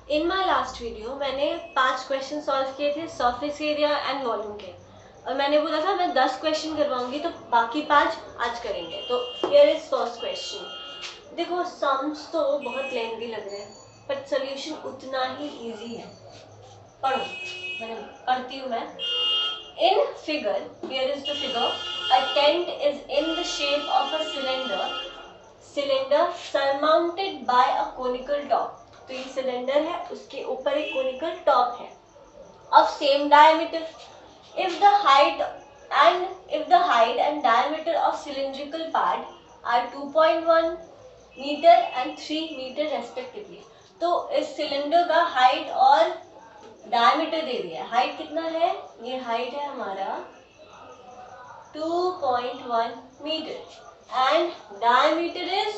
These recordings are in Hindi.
इन माई लास्ट वीडियो मैंने 5 क्वेश्चन सॉल्व किए थे सरफेस एरिया एंड वॉल्यूम के, और मैंने बोला था मैं 10 क्वेश्चन करवाऊंगी, तो बाकी 5 आज करेंगे। तो हियर इज फर्स्ट क्वेश्चन। देखो सम्स तो बहुत लेंथी लग रहे हैं, बट सोल्यूशन उतना ही इजी है। पढ़ो, मैंने पढ़ती हूँ मैं। In figure, here is the figure, a tent is in the shape of a cylinder surmounted bye a conical top. तो ये सिलेंडर है, उसके ऊपर एक कोनिकल टॉप है of same diameter. If the height and diameter of cylindrical part are 2.1 meter and 3 meter respectively. तो इस सिलेंडर का हाइट और डायमीटर दे दिया है। हाइट कितना है? ये हाइट है हमारा 2.1 मीटर एंड डायमीटर इज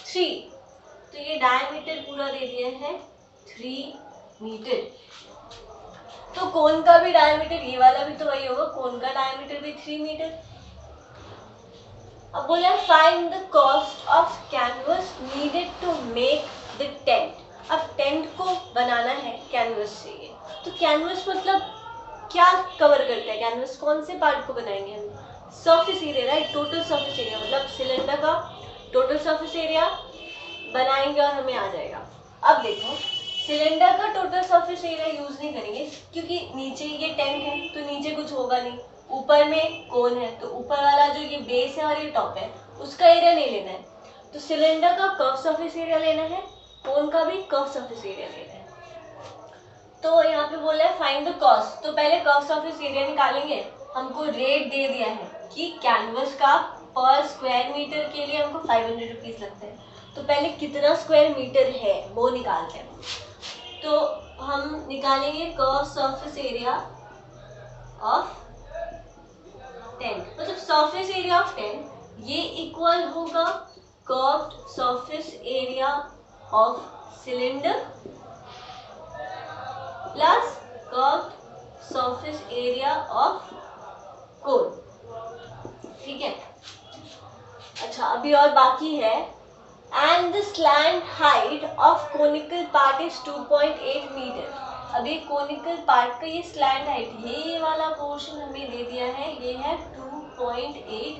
3। तो ये डायमीटर पूरा दे दिया है 3 मीटर। तो कोन का भी डायमीटर, ये वाला भी तो वही होगा, कोन का डायमीटर भी 3 मीटर। अब बोला find the cost of canvas needed to make the tent. अब टेंट को बनाना है कैनवस से। ये तो कैनवस मतलब क्या कवर करता है? कैनवस कौन से पार्ट को बनाएंगे हम? Surface area, right, total surface area, मतलब सिलेंडर का टोटल सरफेस एरिया बनाएंगे और हमें आ जाएगा। अब देखो, सिलेंडर का टोटल सरफेस एरिया यूज नहीं करेंगे क्योंकि नीचे ये टेंट है तो नीचे कुछ होगा नहीं, ऊपर में कोन है तो ऊपर वाला जो ये बेस है और ये टॉप है उसका एरिया नहीं लेना है। तो सिलेंडर का कर्व सरफेस एरिया लेना है, कोन का भी कर्व सरफेस एरिया लेना है। तो यहाँ पे बोला है फाइंड द कॉस्ट। तो पहले कर्व सरफेस एरिया निकालेंगे। हमको रेट दे दिया है कि कैनवस का पर स्क्वायर मीटर के लिए हमको 500 रुपीज लगता है। तो पहले कितना स्क्वायर मीटर है वो निकालते हैं। तो हम निकालेंगे curve surface area of tent, मतलब सरफेस एरिया ऑफ टेंट, ये इक्वल होगा curved surface area of cylinder plus curved surface area of cone. ठीक है, अच्छा अभी और बाकी है। And the slant height of conical part is 2.8 metre. अब ये कोनिकल पार्ट का ये स्लैंट हाइट, ये वाला पोर्शन हमें दे दिया है, ये है 2.8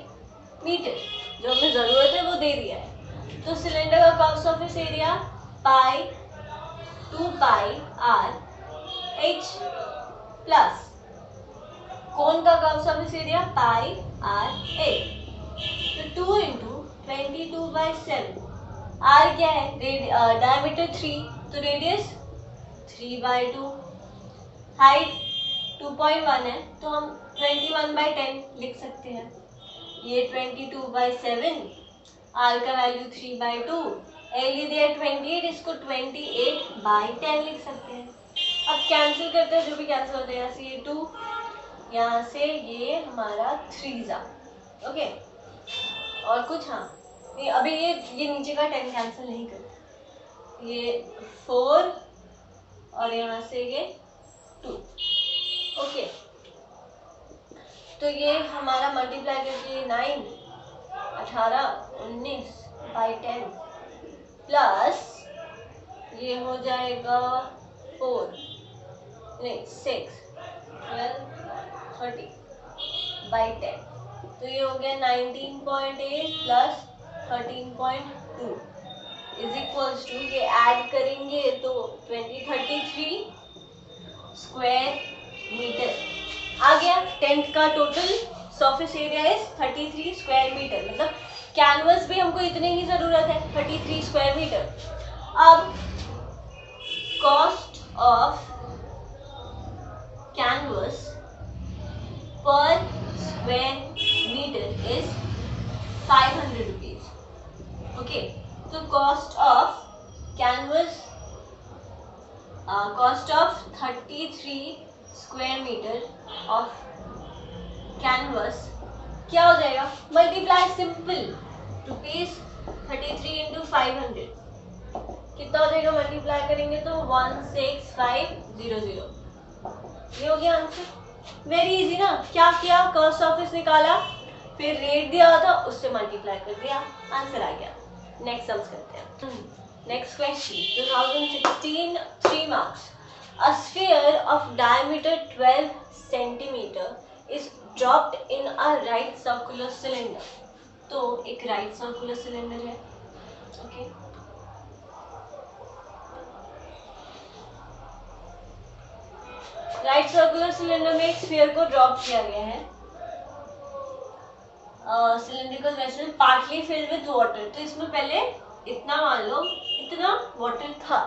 मीटर, जो हमें जरूरत है वो दे दिया है। तो सिलेंडर का curve surface area pi 2 pi r h plus cone का curve surface area pi r a. तो 2 इंटू 22/7। आर क्या है? डायमीटर 3, तो रेडियस 3/2। हाइट 2.1 है तो हम 21/10 लिख सकते हैं। ये 22/7, आर का वैल्यू 3/2, एल दिया 28, इसको 28/10 लिख सकते हैं। अब कैंसिल करते हैं, जो भी कैंसिल होता है, यहाँ से ये 2, यहाँ से ये हमारा 3 जा। ओके, और कुछ? हाँ, अभी ये नीचे का 10 कैंसिल नहीं करते, ये 4 और यहाँ से ये 2। ओके, तो ये हमारा मल्टीप्लाई करके 9, 18, 19/10 प्लस ये हो जाएगा 4, नहीं 6, 12, 30/10। तो ये हो गया 19.8 प्लस 13.2 इज इक्वल्स टू, ये ऐड करेंगे तो 2033 स्क्वायर मीटर आ गया। टेंट का total surface area is 33 square metre, मतलब कैनवस भी हमको इतने ही जरूरत है, 33 स्क्वायर मीटर। अब कॉस्ट ऑफ कैनवस पर square metre is 500 rupees. Okay, तो cost of canvas, cost of 33 square metre of canvas क्या हो जाएगा? मल्टीप्लाई सिंपल, रुपीज 33 इंटू 500 कितना हो जाएगा? मल्टीप्लाई करेंगे तो 16500। ये हो गया आंसर। वेरी इजी ना? क्या किया? कर्व सरफेस निकाला, फिर रेट दिया था उससे मल्टीप्लाई कर दिया, आंसर आ गया। नेक्स्ट सम्स करते हैं। Next question, 2016, 3 marks. A sphere of diameter 12 centimeter is dropped in a right circular cylinder. तो एक right circular cylinder है, okay? राइट सर्कुलर सिलेंडर में एक स्फीयर को ड्रॉप किया गया है, cylindrical vessel partly filled with water. तो इसमें पहले इतना मान लो इतना वाटर था,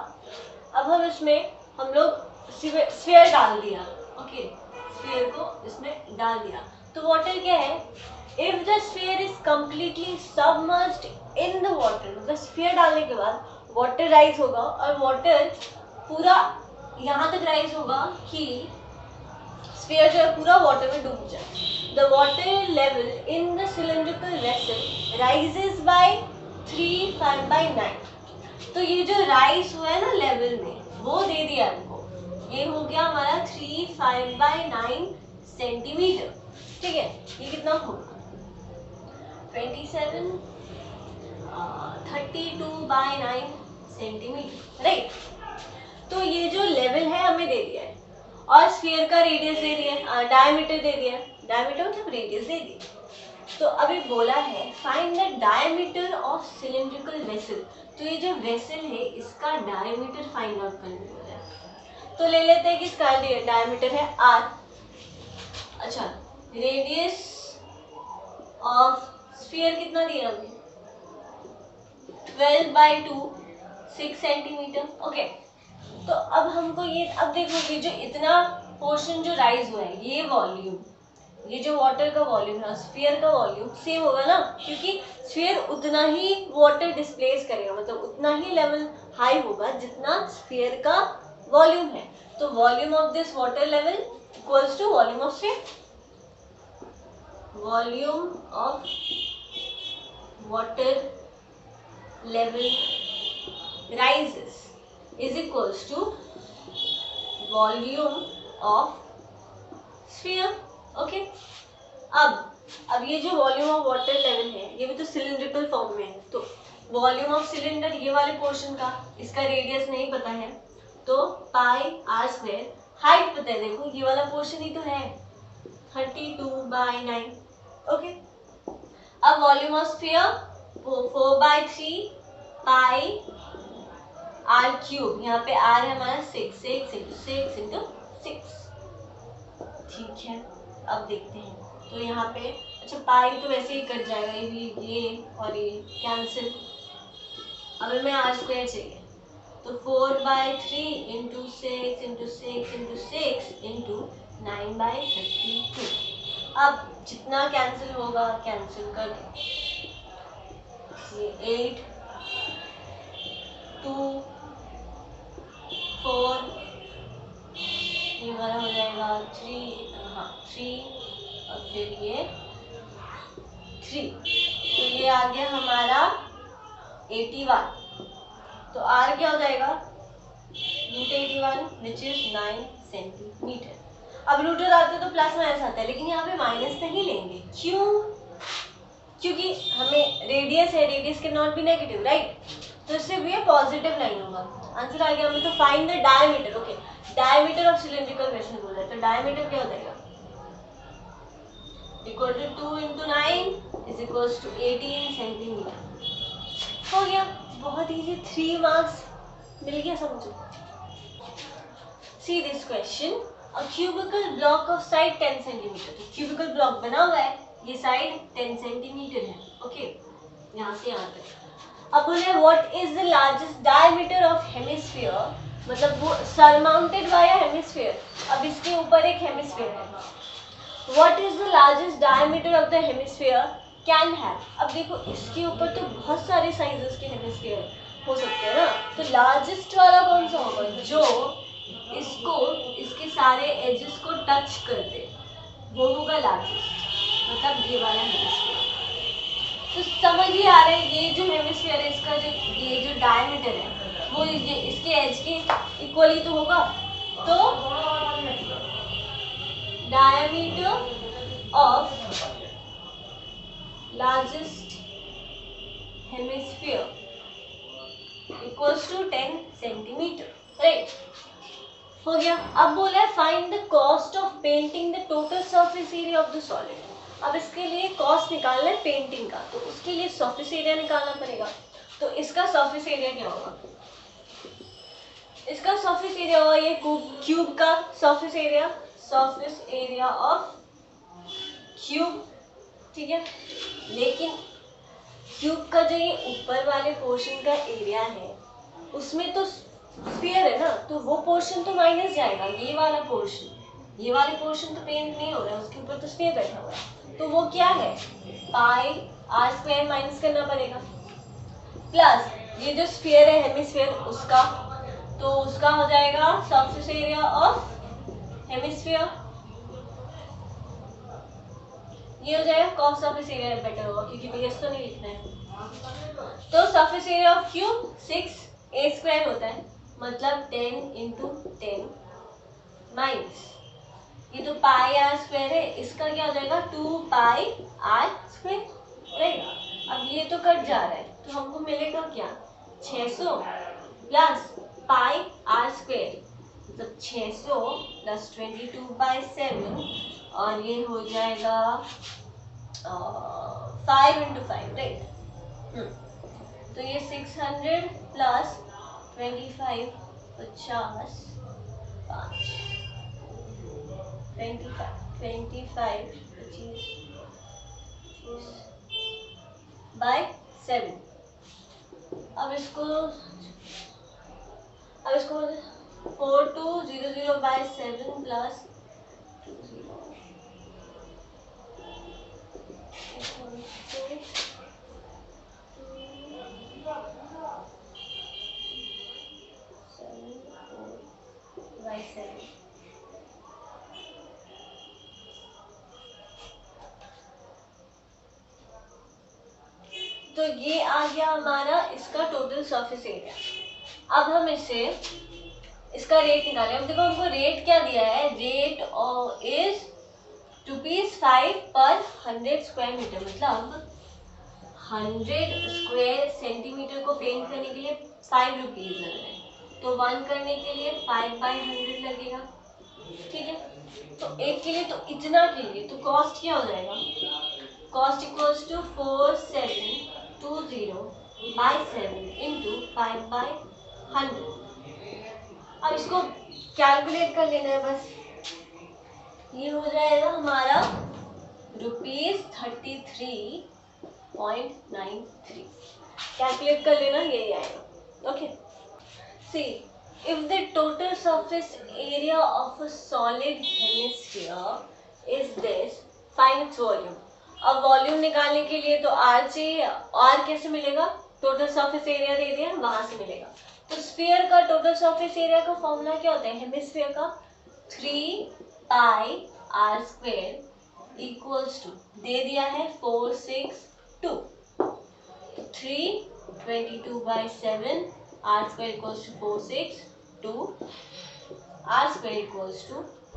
अब हम इसमें हम लोग स्फीयर डाल दिया, ओके, स्फीयर को इसमें डाल दिया। तो वाटर क्या है, if the sphere is completely submerged in the water, मतलब स्फीयर डालने के बाद वाटर राइज होगा और वाटर पूरा यहाँ तक राइज होगा कि स्फीयर जो है पूरा वाटर में डूब जाए। The water level in the cylindrical vessel rises by 3/9। तो ये जो राइज हुआ है ना लेवल में, वो दे दिया हमको, ये हो गया हमारा 3/9 सेंटीमीटर, ठीक है। ये कितना होगा 27 32/9 सेंटीमीटर, राइट। तो ये जो लेवल है हमें दे दिया है और स्फीयर का रेडियस दे दिया है, डायमीटर दे दिया है, डायमीटर मतलब रेडियस दे दी। तो अभी बोला है find the diameter of cylindrical vessel. तो ये जो वेसल है इसका डायमीटर फाइंड आउट करने को है। तो ले लेते हैं कि इसका डायमीटर है r। अच्छा, रेडियस ऑफ स्फीयर कितना दिया हमें 12/2 6 सेंटीमीटर, ओके। तो अब हमको ये, अब देखो ये जो इतना पोर्शन जो राइज हुआ है, ये वॉल्यूम, ये जो वाटर का वॉल्यूम है, स्फीयर का वॉल्यूम सेम होगा ना, क्योंकि स्फीयर उतना ही वाटर डिस्प्लेस करेगा, मतलब उतना ही लेवल हाई होगा जितना स्फीयर का वॉल्यूम है। तो volume of this water level equals to volume of sphere. Volume of water level rises is equals to volume of sphere, okay। अब ये जो वॉल्यूम ऑफ वाटर लेवल है ये भी तो सिलिंड्रिकल फॉर्म में है, तो वॉल्यूम ऑफ सिलेंडर ये वाले पोर्शन का, इसका रेडियस नहीं पता है तो पाई आर स्क्वायर, हाइट पता है, देखो ये वाला पोर्शन ही तो है 32/9, ओके। अब volume of sphere 4/3 pi r cube, यहाँ पे आर है हमारा 6 into 6, ठीक है। अब देखते हैं, तो यहाँ पे अच्छा पाई तो वैसे ही कट जाएगा, ये भी, ये और ये कैंसिल। अब हमें आर स्क्वायर चाहिए, तो 4/3 into 6 into 6 into 6 into 9/32। अब जितना कैंसिल होगा कैंसिल कर दो, ये 8 2 4, ये वाला हो जाएगा 3, हाँ 3 और फिर ये 3, तो ये आ गया हमारा 81। तो R क्या हो जाएगा √81 विच इज 9 सेंटीमीटर। अब रूट आते तो प्लस माइनस आता है, लेकिन यहाँ पे माइनस नहीं लेंगे, क्यों? क्योंकि हमें रेडियस है, radius can not be negative, right. तो इससे भी पॉजिटिव लाइन होगा। आंसर आ गया हमें। तो find the diameter, okay, diameter of cylindrical vessel बोला है, तो डायमीटर क्या हो जाएगा equal to 2 into 9 is equals to 18 centimetre. हो गया, बहुत इजी, 3 मार्क्स मिल गया, समझो। See this question, a cubical block of side 10 centimetre. तो क्यूबिकल ब्लॉक बना हुआ है, ये साइड 10 सेंटीमीटर है, ओके, यहाँ से यहाँ तक। अब बोले what is the largest diameter of hemisphere, मतलब वो सरमाउंटेड बाय अ हेमिस्फीयर। अब इसके ऊपर एक हेमिस्फीयर है, what is the largest diameter of the hemisphere can have. अब देखो इसके ऊपर तो बहुत सारे साइजेस के हेमिस्फीयर हो सकते हैं ना, तो लार्जेस्ट वाला कौन सा होगा जो इसको, इसके सारे एजेस को टच कर दे, वो होगा लार्जेस्ट, मतलब ये वाला हेमिस्फीयर। तो समझ ही आ रहा है, ये जो हेमिस्फीयर है इसका जो ये जो डायमीटर है वो ये इसके एज के इक्वल ही तो होगा। तो diameter of largest hemisphere equals to 10 centimetre, right. हो गया। अब बोला है find the cost of painting the total surface area of the solid. अब इसके लिए कॉस्ट निकालना है पेंटिंग का, तो उसके लिए सरफेस एरिया निकालना पड़ेगा। तो इसका सरफेस एरिया क्या होगा? इसका सरफेस एरिया होगा ये क्यूब का surface area, surface area of cube, ठीक है। लेकिन क्यूब का जो ये ऊपर वाले पोर्शन का एरिया है उसमें तो स्फीयर है ना, तो वो पोर्शन तो माइनस जाएगा, ये वाला पोर्शन, ये वाले पोर्शन तो पेंट नहीं हो रहा है, उसके ऊपर तो स्फीयर बैठा हुआ है, तो वो क्या है, पाई आर स्क्वायर माइनस करना पड़ेगा, प्लस ये जो स्फीयर है हेमिस्फीयर उसका, तो उसका हो जाएगा सरफेस एरिया ऑफ हेमिस्फीयर, ये हो जाएगा कॉस सरफेस एरिया, बेटर होगा क्योंकि बेस तो नहीं लिखना है। तो surface area of cube 6 A square होता है, मतलब 10 इंटू 10 माइनस ये तो पाई आर स्क्वायर है, इसका क्या हो जाएगा 2 पाई आर स्क्वायर, राइट। अब ये तो कट जा रहा है तो हमको मिलेगा क्या 600 प्लस पाई आर स्क्वायर, मतलब 600 प्लस 22/7 और ये हो जाएगा 5 इंटू 5, राइट। तो ये 600 प्लस 25 50 5 25 बाय 7। अब इसको 4200/7 प्लस 7/7। तो ये आ गया हमारा इसका टोटल सरफेस एरिया। अब हम इसे इसका रेट निकालें। अब देखो हमको रेट क्या दिया है, रेट इज ₹5 पर 100 स्क्वायर मीटर, मतलब 100 स्क्वायर सेंटीमीटर को पेंट करने के लिए 5 रुपीज लग रहे हैं, तो 1 करने के लिए 5/100 लगेगा, ठीक है। तो एक के लिए तो इतना के लिए तो कॉस्ट क्या हो जाएगा, कॉस्ट इक्वल्स टू 4720/7 इंटू 5/100। अब इसको कैलकुलेट कर लेना है बस, ये हो जाएगा हमारा ₹33.93। कैलकुलेट कर लेना, यही आएगा, okay. See if the total surface area of a solid hemisphere is this, find its volume। अब वॉल्यूम निकालने के लिए तो आर चाहिए, आर कैसे मिलेगा, टोटल सरफेस एरिया दे दिया वहां से मिलेगा। तो स्फीयर का टोटल सरफेस एरिया का फॉर्मूला क्या होता है, हेमिस्फीयर का 3 पाई आर स्क्वायर इक्वल्स टू दे दिया है 462, 322/7 r square equals to 462, r square equals to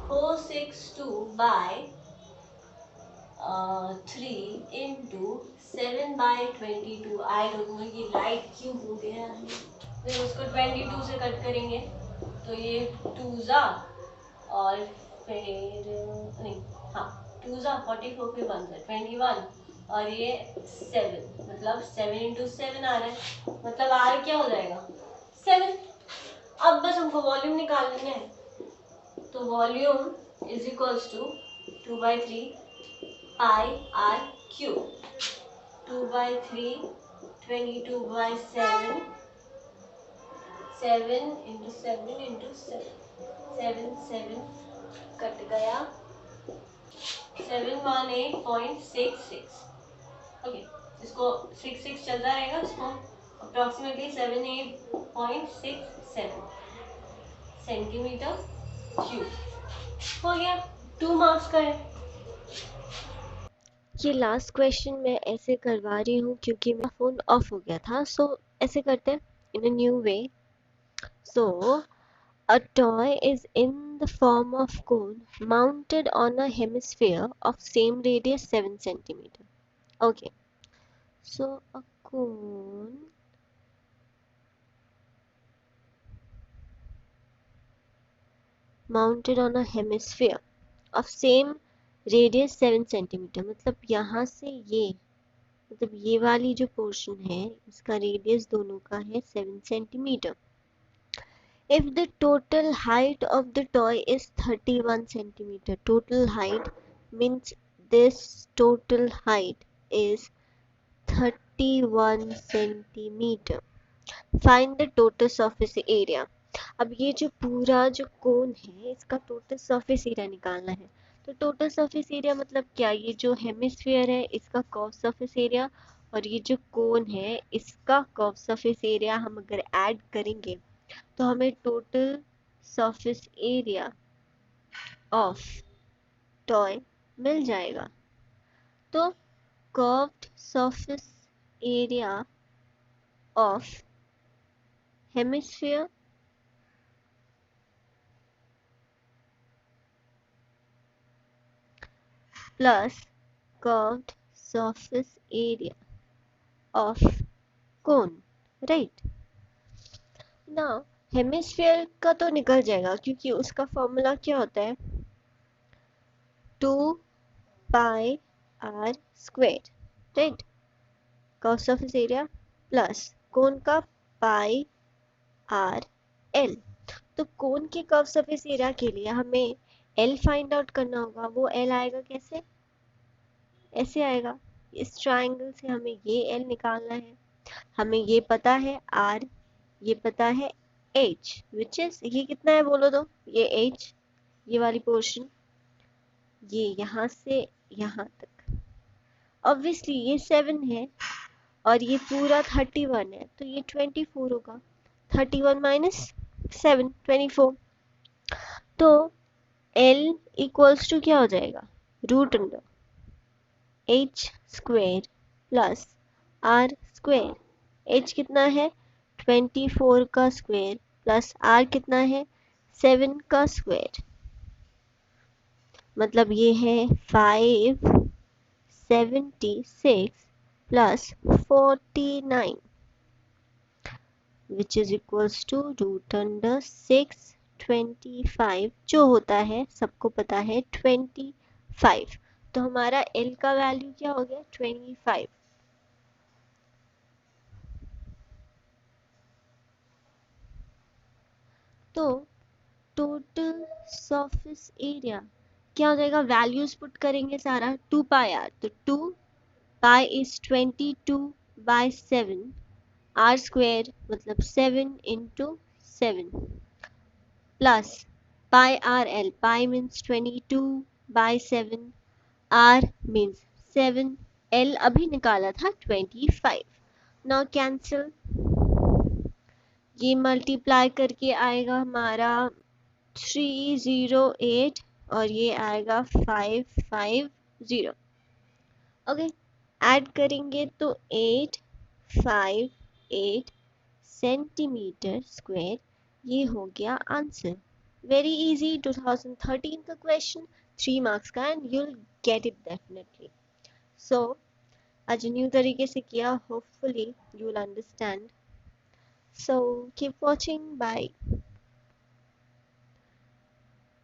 462/3 into 7/22। I don't know ये लाइट क्यों हो गया है, फिर उसको 22 से कट करेंगे तो ये 2 जा और फिर नहीं, हाँ 2 जा 44, फिर 1 जा 21 और ये 7, मतलब 7 इंटू 7 आ रहा है, मतलब आर क्या हो जाएगा 7। अब बस हमको वॉल्यूम निकालना है, तो volume is equals to 2/3 pi r cube, 2/3 22/7, 7 into 7 into 7, 7 cut गया, 718.66, ओके। इसको 66 चलता रहेगा, इसको अप्रोक्सीमेटली 78.67 सेंटीमीटर क्यूब हो गया, 2 मार्क्स का है। ये लास्ट क्वेश्चन मैं ऐसे करवा रही हूँ क्योंकि मेरा फ़ोन ऑफ हो गया था, सो ऐसे करते हैं in a new way. So a toy is in the form of cone mounted on a hemisphere of same radius 7 centimeter. Okay, so a cone mounted on a hemisphere of same radius 7 centimeter. मतलब यहाँ से ये, मतलब ये वाली जो पोर्शन है इसका रेडियस दोनों का है 7 centimetre. If the total height of the toy is 31 centimeter, total height means this total height is 31 centimeter. Find the total surface area. अब ये जो पूरा जो कोन है इसका टोटल सरफेस एरिया निकालना है. तो टोटल सरफेस एरिया मतलब क्या, ये जो हेमिस्फीयर है इसका कर्व सरफेस एरिया और ये जो कोन है इसका कर्व सरफेस एरिया हम अगर ऐड करेंगे तो हमें total surface area of toy मिल जाएगा. तो curved surface area of hemisphere plus curved surface area of cone, right? Now hemisphere का तो निकल जाएगा क्योंकि उसका फॉर्मूला क्या होता है, 2 pi r square, right. Curve surface area plus cone का पाई आर एल. तो कोन के कर्व सरफेस एरिया के लिए हमें एल फाइंड आउट करना होगा. वो एल आएगा कैसे, ऐसे आएगा. इस ट्राइंगल से हमें ये एल निकालना है. हमें ये पता है आर, ये पता है एच, विच इज, ये कितना है बोलो तो, ये एच, ये वाली पोर्शन, ये यहाँ से यहाँ तक. ऑब्वियसली ये 7 है और ये पूरा 31 है तो ये 24 होगा. 31 माइनस 7, 24. तो L इक्वल्स टू क्या हो जाएगा, root under h square plus r square. H कितना है 24 का स्क्वेयर प्लस आर कितना है 7 का स्क्वेयर. मतलब ये है 576 plus 49 which is equals to root under 625 जो होता है सबको पता है 25. तो हमारा L का वैल्यू क्या हो गया 25. तो टोटल सरफेस एरिया क्या हो जाएगा, वैल्यूज पुट करेंगे सारा, 2 पाई आर. तो 2 pi is 22 by 7 r square मतलब 7 into 7 plus pi r l. Pi means 22 by 7, r means 7, l अभी निकाला था 25. नाउ कैंसिल, ये मल्टीप्लाई करके आएगा हमारा 308 और ये आएगा 550. ओके, ऐड करेंगे तो 858 सेंटीमीटर स्क्वायर. ये हो गया आंसर. वेरी इजी, 2013 का क्वेश्चन, 3 मार्क्स का, and you'll get it definitely. So आज न्यू तरीके से किया, hopefully you will understand. So keep watching. Bye.